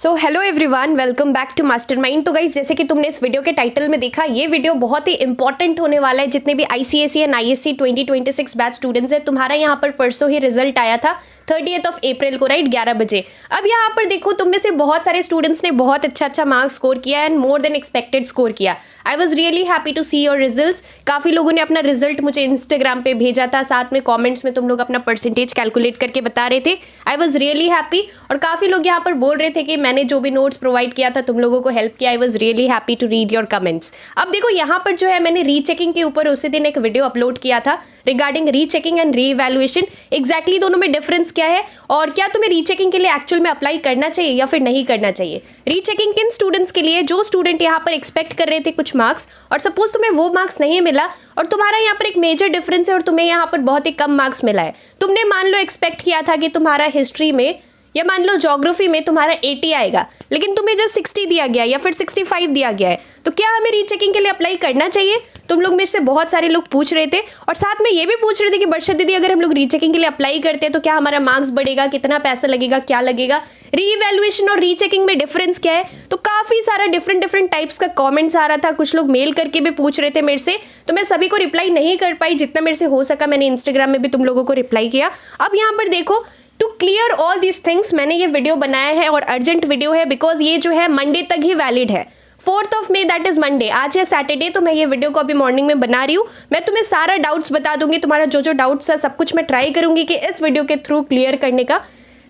So hello everyone, welcome back to mastermind. तो guys, जैसे कि तुमने इस वीडियो के टाइटल में देखा, ये वीडियो बहुत ही इंपॉर्टेंट होने वाला है। जितने भी ICSE and ISC 2026 batch students हैं, तुम्हारा यहाँ पर परसों ही रिजल्ट आया था 30th ऑफ अप्रैल को, राइट, 11 बजे। अब यहाँ पर देखो, तुम में से बहुत सारे स्टूडेंट्स ने बहुत अच्छा मार्क्स स्कोर किया and more than expected score किया। I was really happy to see your results. काफ़ी लोगों ने अपना रिजल्ट मुझे इंस्टाग्राम पे भेजा था, साथ में कॉमेंट्स में तुम लोग अपना परसेंटेज कैलकुलेट करके बता रहे थे। आई वॉज रियली हैप्पी। और काफ़ी लोग यहाँ पर बोल रहे थे कि मैंने जो भी नोट्स प्रोवाइड किया था तुम लोगों को हेल्प किया। I was really happy to read your comments. अब देखो, यहाँ पर जो है मैंने रीचेकिंग के ऊपर उसी दिन एक वीडियो अपलोड किया था रिगार्डिंग रीचेकिंग एंड रीइवैल्यूएशन। एग्जैक्टली दोनों में डिफरेंस क्या है और क्या तुम्हें रीचेकिंग के लिए एक्चुअल में अप्लाई करना चाहिए या फिर नहीं करना चाहिए। रीचेकिंग किन स्टूडेंट्स के लिए, जो स्टूडेंट यहाँ पर एक्सपेक्ट कर रहे थे कुछ मार्क्स और सपोज तुम्हें वो मार्क्स नहीं मिला और तुम्हारा यहाँ पर एक मेजर डिफरेंस है और तुम्हें यहाँ पर बहुत ही कम मार्क्स मिला है। तुमने मान लो एक्सपेक्ट किया था कि तुम्हारा हिस्ट्री में या मान लो ज्योग्राफी में तुम्हारा 80 आएगा, लेकिन तुम्हें जस्ट 60 दिया गया या फिर 65 दिया गया है, तो क्या हमें रीचेकिंग के लिए अप्लाई करना चाहिए? तुम लोग मेरे से बहुत सारे लोग पूछ रहे थे और साथ में ये भी पूछ रहे थे कि वर्षा दीदी, अगर हम लोग रीचेकिंग के लिए अप्लाई करते हैं तो क्या हमारा मार्क्स बढ़ेगा, कितना पैसा लगेगा, क्या लगेगा, रीइवैल्यूएशन और रीचेकिंग में डिफरेंस क्या है। तो काफ़ी सारा डिफरेंट टाइप्स का कॉमेंट्स आ रहा था। कुछ लोग मेल करके भी पूछ रहे थे मेरे से, तो मैं सभी को रिप्लाई नहीं कर पाई। जितना मेरे से हो सका मैंने इंस्टाग्राम में भी तुम लोगों को रिप्लाई किया। अब यहाँ पर देखो, to clear all this things मैंने ये वीडियो बनाया है और अर्जेंट वीडियो है बिकॉज ये जो है मंडे तक ही वैलिड है। 4th of May, that is Monday. आज है सैटरडे, तो मैं ये वीडियो को अभी मॉर्निंग में बना रही हूँ। मैं तुम्हें सारा डाउट्स बता दूंगी, तुम्हारा जो डाउट्स है सब कुछ मैं ट्राई करूंगी कि इस वीडियो के थ्रू क्लियर करने का।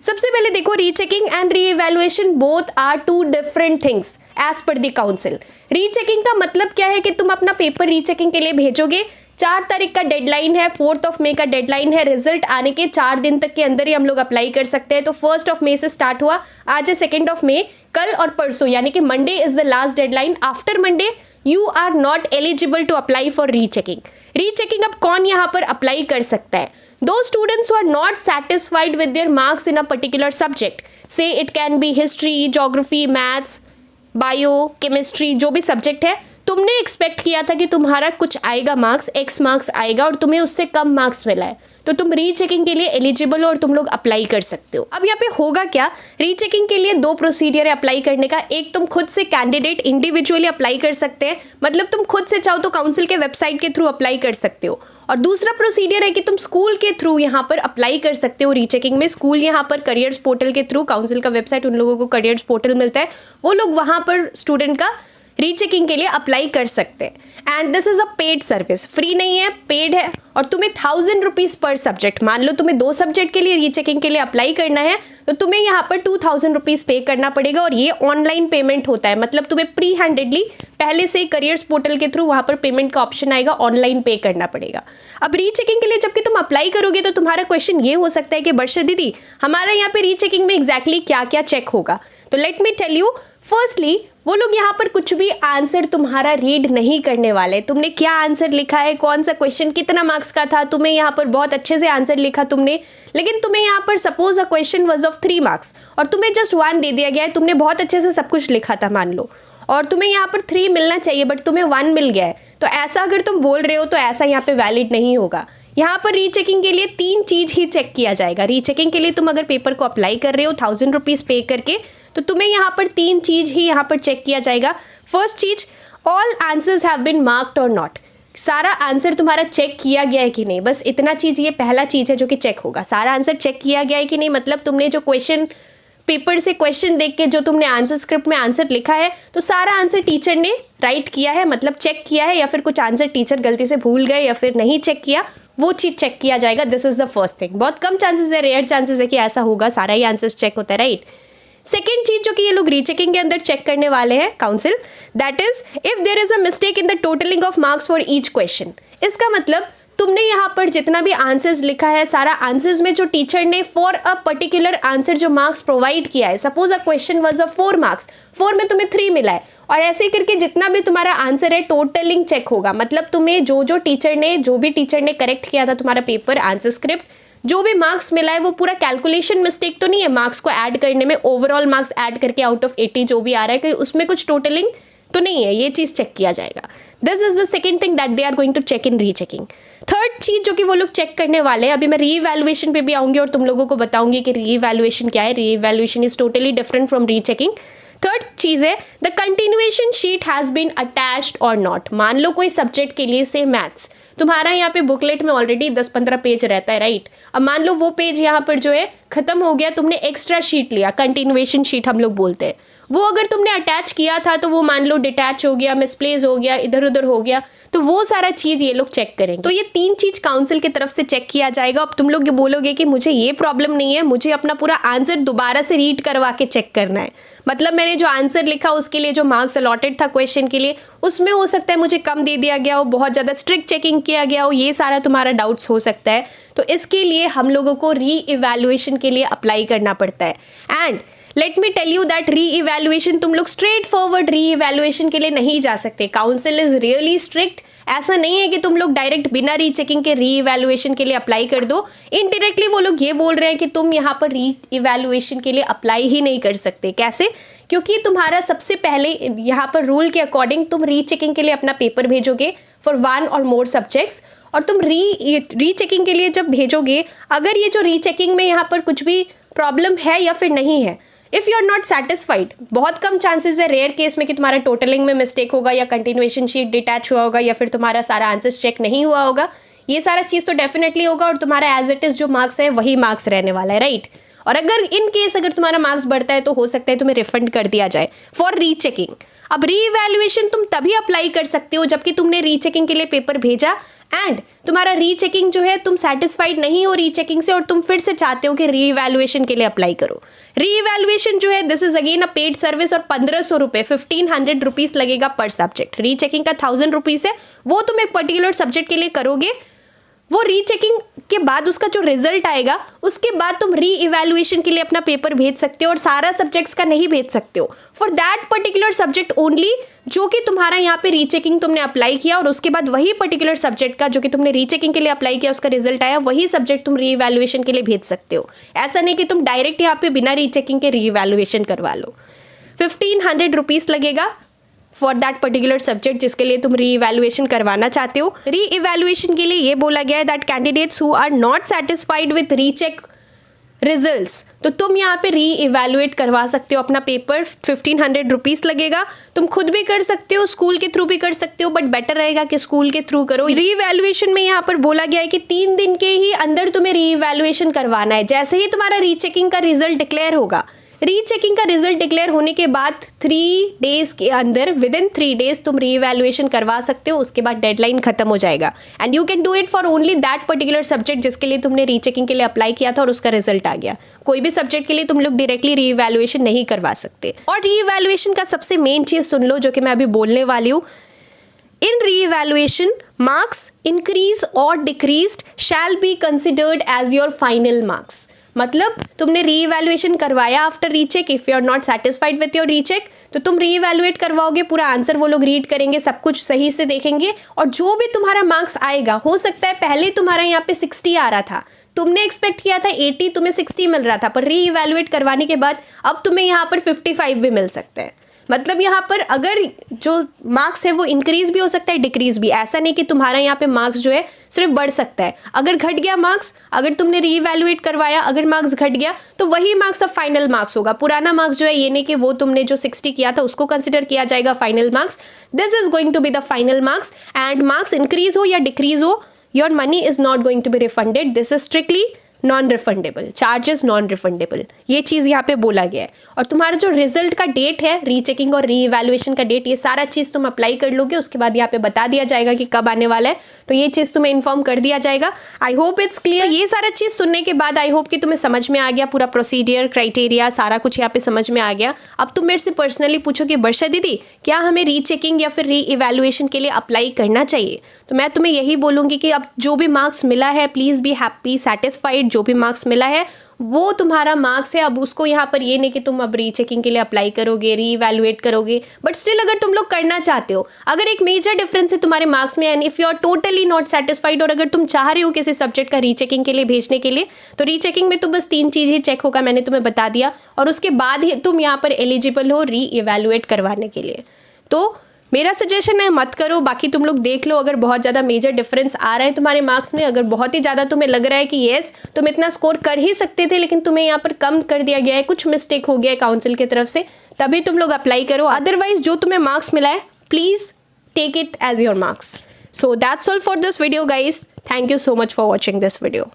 सबसे पहले देखो, rechecking and reevaluation both are two different things as per the council. Rechecking का मतलब क्या है कि तुम अपना पेपर रीचेकिंग के लिए भेजोगे। 4 तारीख का डेडलाइन है, 4th ऑफ मई का डेडलाइन है। रिजल्ट आने के 4 दिन तक के अंदर ही हम लोग अप्लाई कर सकते हैं। तो 1st ऑफ मई से स्टार्ट हुआ, आज है 2nd ऑफ मई। कल और परसों यानी कि Monday is the last deadline. After Monday you are not eligible to apply for rechecking. Rechecking अब कौन यहाँ पर अप्लाई कर सकता है? Those students who are not satisfied with their marks in a particular subject, say it can be history, geography, maths, bio, chemistry, जो भी subject है, तुमने एक्सपेक्ट किया था कि तुम्हारा कुछ आएगा मार्क्स, x मार्क्स आएगा और तुम्हें उससे कम मार्क्स मिला है, तो तुम रीचेकिंग के लिए एलिजिबल हो और तुम लोग अप्लाई कर सकते हो। अब यहाँ पे होगा क्या, रीचेकिंग के लिए 2 प्रोसीजर है अप्लाई करने का। एक, तुम खुद से कैंडिडेट इंडिविजुअली अप्लाई कर सकते हैं, मतलब तुम खुद से चाहो तो काउंसिल के वेबसाइट के थ्रू अप्लाई कर सकते हो। और दूसरा प्रोसीजर है कि तुम स्कूल के थ्रू यहाँ पर अप्लाई कर सकते हो रीचेकिंग में। स्कूल यहाँ पर करियर्स पोर्टल के थ्रू, काउंसिल का वेबसाइट, उन लोगों को करियर्स पोर्टल मिलता है, वो लोग वहाँ पर स्टूडेंट का रीचेकिंग के लिए अप्लाई कर सकते हैं। And this is a paid service, free नहीं है, पेड है। और तुम्हें 1000 रुपीज़ पर सब्जेक्ट, मान लो तुम्हें 2 सब्जेक्ट के लिए रीचेकिंग के लिए अप्लाई करना है तो तुम्हें यहाँ पर 2000 रुपीज़ पे करना पड़ेगा। और ये ऑनलाइन पेमेंट होता है, मतलब तुम्हें प्री हैंडेडली पहले से करियर्स पोर्टल के थ्रू वहाँ पर पेमेंट का ऑप्शन आएगा, ऑनलाइन पे करना पड़ेगा। अब रीचेकिंग के लिए जबकि तुम अप्लाई करोगे तो तुम्हारा क्वेश्चन ये हो सकता है कि वर्षा दीदी, हमारा यहाँ पे रीचेकिंग में एग्जैक्टली क्या क्या चेक होगा। तो let me tell you, firstly वो लोग यहाँ पर कुछ भी आंसर तुम्हारा रीड नहीं करने वाले। तुमने क्या आंसर लिखा है, कौन सा क्वेश्चन, कितना मार्क्स का था, तुम्हें यहाँ पर बहुत अच्छे से आंसर लिखा तुमने, लेकिन तुम्हें यहाँ पर suppose a question was of 3 marks और तुम्हें जस्ट 1 दे दिया गया है। तुमने बहुत अच्छे से सब कुछ लिखा था मान लो, और तुम्हें यहाँ पर 3 मिलना चाहिए बट तुम्हें 1 मिल गया है, तो ऐसा अगर तुम बोल रहे हो तो ऐसा यहाँ पे वैलिड नहीं होगा। यहाँ पर रीचेकिंग के लिए 3 चीज़ ही चेक किया जाएगा। रीचेकिंग के लिए तुम अगर पेपर को अप्लाई कर रहे हो 1000 रुपीज़ पे करके, तो तुम्हें यहाँ पर 3 चीज़ ही यहाँ पर चेक किया जाएगा। फर्स्ट चीज़, all answers have been marked और नॉट। सारा आंसर तुम्हारा चेक किया गया है कि नहीं, बस इतना चीज़, ये पहला चीज़ है जो कि चेक होगा। सारा आंसर चेक किया गया है कि नहीं, मतलब तुमने जो क्वेश्चन पेपर से क्वेश्चन देख के जो तुमने आंसर स्क्रिप्ट में आंसर लिखा है, तो सारा आंसर टीचर ने राइट किया है, मतलब चेक किया है, या फिर कुछ आंसर टीचर गलती से भूल गए या फिर नहीं चेक किया, वो चीज़ चेक किया जाएगा। This is the first thing. बहुत कम चांसेस है, रेयर चांसेस है कि ऐसा होगा, सारा ही आंसर्स चेक होता है, राइट। सेकेंड चीज जो कि ये लोग रीचेकिंग के अंदर चेक करने वाले हैं council, that is if there is a mistake in the totalling of marks for each question. इसका मतलब तुमने यहाँ पर जितना भी आंसर्स लिखा है, सारा आंसर्स में जो टीचर ने फॉर अ पर्टिकुलर आंसर जो मार्क्स प्रोवाइड किया है, suppose a question was a 4 marks, 4 में तुम्हें 3 मिला है, और ऐसे करके जितना भी तुम्हारा आंसर है टोटलिंग चेक होगा। मतलब तुम्हें जो भी टीचर ने करेक्ट किया था तुम्हारा पेपर, आंसर स्क्रिप्ट, जो भी मार्क्स मिला है वो पूरा कैलकुलेशन मिस्टेक तो नहीं है, मार्क्स को ऐड करने में, ओवरऑल मार्क्स ऐड करके आउट ऑफ 80 जो भी आ रहा है कि उसमें कुछ टोटलिंग तो नहीं है, ये चीज़ चेक किया जाएगा। This is the second thing that they are going to check in rechecking. Third चीज़ जो कि वो लोग चेक करने वाले हैं, अभी मैं रीइवैल्यूएशन पे भी आऊँगी और तुम लोगों को बताऊंगी कि रीइवैल्यूएशन क्या है। Reevaluation is totally different from rechecking. Third चीज़ है the continuation sheet has been attached और नॉट। मान लो कोई सब्जेक्ट के लिए से मैथ्स, तुम्हारा यहाँ पे बुकलेट में ऑलरेडी 10-15 पेज रहता है, राइट। अब मान लो वो पेज यहाँ पर जो है खत्म हो गया, तुमने एक्स्ट्रा शीट लिया, कंटिन्यूएशन शीट हम लोग बोलते हैं, वो अगर तुमने अटैच किया था तो वो मान लो डिटैच हो गया, मिसप्लेस हो गया, इधर उधर हो गया, तो वो सारा चीज़ ये लोग चेक करेंगे। तो ये 3 चीज़ काउंसिल की तरफ से चेक किया जाएगा। अब तुम लोग बोलोगे कि मुझे ये प्रॉब्लम नहीं है, मुझे अपना पूरा आंसर दोबारा से रीड करवा के चेक करना है, मतलब मैंने जो आंसर लिखा उसके लिए जो मार्क्स अलॉटेड था क्वेश्चन के लिए, उसमें हो सकता है मुझे कम दे दिया गया हो, बहुत ज़्यादा स्ट्रिक्ट चेकिंग किया गया हो, ये सारा तुम्हारा डाउट्स हो सकता है। तो इसके लिए हम लोगों को री-इवैल्यूएशन के लिए अप्लाई करना पड़ता है। And let me tell you that reevaluation तुम लोग स्ट्रेट फॉरवर्ड री-इवैल्यूएशन के लिए नहीं जा सकते। Council is really strict. ऐसा नहीं है कि तुम लोग डायरेक्ट बिना री-चेकिंग के री-इवैल्यूएशन के लिए अप्लाई कर दो। इनडायरेक्टली वो लोग ये बोल रहे हैं कि तुम यहाँ पर री-इवैल्यूएशन के लिए अप्लाई ही नहीं कर सकते। कैसे? क्योंकि तुम्हारा सबसे पहले यहाँ पर रूल के अकॉर्डिंग तुम री-चेकिंग के लिए अपना पेपर भेजोगे फॉर 1 और मोर सब्जेक्ट्स, और तुम री-चेकिंग के लिए जब भेजोगे, अगर ये जो री-चेकिंग में यहाँ पर कुछ भी प्रॉब्लम है या फिर नहीं है, if you are not satisfied, बहुत कम चांसेस है, रेयर केस में कि तुम्हारा टोटलिंग में मिस्टेक होगा या कंटिन्यूएशन शीट डिटैच हुआ होगा या फिर तुम्हारा सारा आंसर्स चेक नहीं हुआ होगा। ये सारा चीज़ तो डेफिनेटली होगा और तुम्हारा एज इट इज़ जो मार्क्स है वही मार्क्स रहने वाला है, राइट। और अगर इन केस अगर तुम्हारा मार्क्स बढ़ता है तो हो सकता है तुम्हें रिफंड कर दिया जाए फॉर रीचेकिंग। अब री-इवैल्यूएशन तुम तभी अप्लाई कर सकते हो जबकि तुमने रीचेकिंग के लिए पेपर भेजा एंड तुम्हारा रीचेकिंग जो है, तुम सेटिस्फाइड नहीं हो रीचेकिंग से और तुम फिर से चाहते हो कि री-इवैल्यूएशन के लिए अप्लाई करो। री-इवैल्यूएशन जो है this is again a paid service और 1500 रुपये 1500 रुपीज़ लगेगा पर सब्जेक्ट। रीचेकिंग का 1000 रुपीज़ है, वो तुम एक पर्टिकुलर सब्जेक्ट के लिए करोगे। वो रीचेकिंग के बाद उसका जो रिजल्ट आएगा उसके बाद तुम री-इवैल्यूएशन के लिए अपना पेपर भेज सकते हो और सारा सब्जेक्ट्स का नहीं भेज सकते हो, for that particular subject only जो कि तुम्हारा यहाँ पे रीचेकिंग तुमने अप्लाई किया और उसके बाद वही पर्टिकुलर सब्जेक्ट का जो कि तुमने रीचेकिंग के लिए अप्लाई किया उसका रिजल्ट आया, वही सब्जेक्ट तुम री-इवैल्यूएशन के लिए भेज सकते हो। ऐसा नहीं कि तुम डायरेक्ट यहाँ पे बिना रीचेकिंग के री-इवैल्यूएशन करवा लो। 1500 रुपीज़ लगेगा फॉर दैट पर्टिकुलर सब्जेक्ट जिसके लिए तुम री-इवैल्यूएशन करवाना चाहते हो। री-इवैल्यूएशन के लिए ये बोला गया है that candidates who are not satisfied with recheck results, तो तुम यहाँ पे री-इवैल्यूएट करवा सकते हो अपना पेपर। 1500 रुपीज़ लगेगा। तुम खुद भी कर सकते हो, स्कूल के थ्रू भी कर सकते हो, बट बेटर रहेगा कि स्कूल के थ्रू करो। री-इवैल्यूएशन में यहाँ पर बोला गया है कि 3 दिन के ही अंदर तुम्हें री-इवैल्यूएशन करवाना है। जैसे ही तुम्हारा रीचेकिंग का रिजल्ट डिक्लेयर होगा, रीचेकिंग का रिजल्ट डिक्लेयर होने के बाद 3 डेज़ के अंदर, विद इन 3 डेज़ तुम री-इवैल्यूएशन करवा सकते हो। उसके बाद डेडलाइन खत्म हो जाएगा and you can do it for only that particular subject जिसके लिए तुमने रीचेकिंग के लिए अप्लाई किया था और उसका रिजल्ट आ गया। कोई भी सब्जेक्ट के लिए तुम लोग डायरेक्टली री-इवैल्यूएशन नहीं करवा सकते। और री-इवैल्यूएशन का सबसे मेन चीज़ सुन लो जो कि मैं अभी बोलने वाली हूँ। इन री-इवैल्यूएशन मार्क्स इंक्रीज और decreased shall be considered as your final marks. मतलब तुमने री-इवैल्यूएशन करवाया after recheck, if you are not satisfied with your recheck तो तुम री-इवैल्यूएट करवाओगे, पूरा आंसर वो लोग रीड करेंगे, सब कुछ सही से देखेंगे और जो भी तुम्हारा मार्क्स आएगा, हो सकता है पहले तुम्हारा यहाँ पे 60 आ रहा था, तुमने एक्सपेक्ट किया था 80, तुम्हें 60 मिल रहा था, पर री-इवैल्यूएट करवाने के बाद अब तुम्हें यहाँ पर 55 भी मिल सकते हैं। मतलब यहाँ पर अगर जो मार्क्स है वो इंक्रीज भी हो सकता है, डिक्रीज भी। ऐसा नहीं कि तुम्हारा यहाँ पे मार्क्स जो है सिर्फ बढ़ सकता है। अगर घट गया मार्क्स, अगर तुमने री-इवैल्यूएट करवाया, अगर मार्क्स घट गया तो वही मार्क्स अब फाइनल मार्क्स होगा। पुराना मार्क्स जो है, ये नहीं कि वो तुमने जो 60 किया था उसको कंसिडर किया जाएगा final marks. This is going to be the final marks and marks increase हो या डिक्रीज हो, your money is not going to be refunded. This is strictly non refundable, charges non refundable, ये चीज़ यहाँ पे बोला गया है। और तुम्हारा जो रिजल्ट का डेट है, रीचेकिंग और री-इवैल्यूएशन का डेट, ये सारा चीज़ तुम अप्लाई कर लोगे, उसके बाद यहाँ पे बता दिया जाएगा कि कब आने वाला है, तो ये चीज़ तुम्हें इन्फॉर्म कर दिया जाएगा। I hope it's clear. ये सारा चीज़ सुनने के बाद आई होप कि तुम्हें समझ में आ गया, पूरा प्रोसीडियर, क्राइटेरिया, सारा कुछ यहाँ पे समझ में आ गया। अब तुम मेरे से पर्सनली पूछो कि वर्षा दीदी क्या हमें रीचेकिंग या फिर री-इवैल्यूएशन के लिए अप्लाई करना चाहिए, तो मैं तुम्हें यही बोलूँगी कि अब जो भी मार्क्स मिला है प्लीज़ बी हैप्पी, सेटिस्फाइड। जो भी मार्क्स मिला है वो तुम्हारा मार्क्स है। अब उसको यहाँ पर ये नहीं कि तुम अब रीचेकिंग के लिए अप्लाई करोगे, री-इवैल्यूएट करोगे, बट स्टिल अगर तुम लोग करना चाहते हो, अगर एक मेजर डिफरेंस है तुम्हारे मार्क्स में and if you are totally not satisfied, और अगर तुम चाह रहे हो किसी सब्जेक्ट का रीचेकिंग के लिए भेजने के लिए, तो रीचेकिंग में तो बस 3 चीज़ ही चेक होगा, मैंने तुम्हें बता दिया, और उसके बाद ही तुम यहाँ पर एलिजिबल हो री-इवैल्यूएट करवाने के लिए। तो मेरा सजेशन है मत करो। बाकी तुम लोग देख लो, अगर बहुत ज़्यादा मेजर डिफरेंस आ रहा है तुम्हारे मार्क्स में, अगर बहुत ही ज़्यादा तुम्हें लग रहा है कि येस तुम इतना स्कोर कर ही सकते थे लेकिन तुम्हें यहाँ पर कम कर दिया गया है, कुछ मिस्टेक हो गया है काउंसिल की तरफ से, तभी तुम लोग अप्लाई करो। अदरवाइज जो तुम्हें मार्क्स मिला है please take it as your marks. So that's all for this video guys. Thank you so much for watching this video.